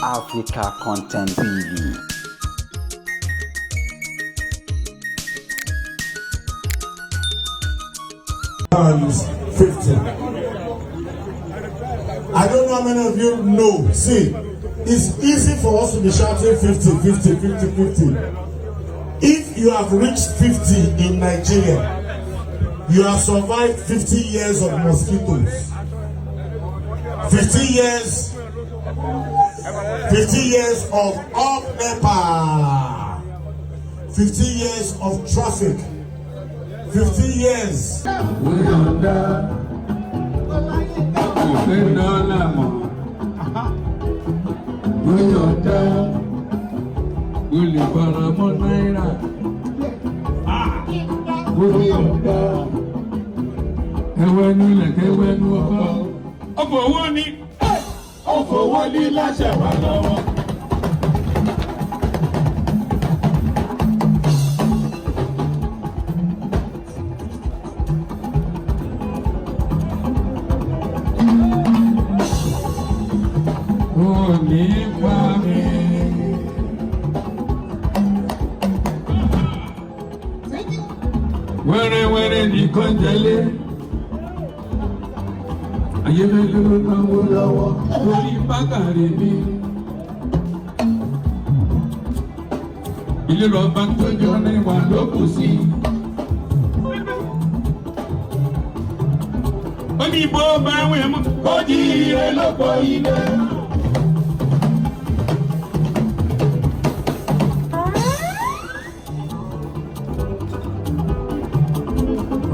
Africa Content TV. Times 50. I don't know how many of you know. See, it's easy for us to be shouting 50, 50, 50, 50. If you have reached 50 in Nigeria, you have survived 50 years of mosquitoes. 50 years of up NEPA. 50 years of traffic. 50 years. Wẹ́rẹ́wẹ́rẹ́ nìkan jẹ́lé ayélujára náwó lọ́wọ́ lórí bákàrẹ̀ mi ilé lọ́ba tó jọ níwà ló kù sí. Ó ní bó bá wẹ̀ mọ́ ó di ire lọ́pọ̀ ilé.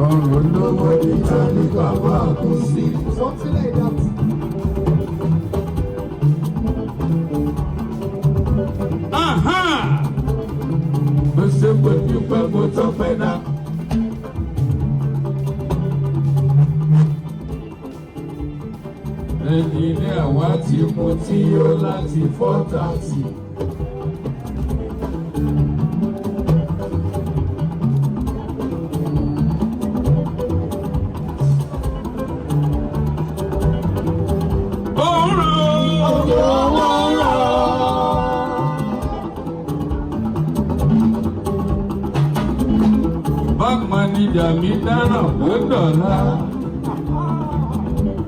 Ọ̀rọ̀ lọ́wọ́ ní tani bàbá kù sí. Something like that. Aha! Mo ṣe pé pípẹ́ mo tọ́ pẹ́ náà. Ẹni ní àwa ti mú tí ó láti 4:30. Manager mi dára ó dọ̀la.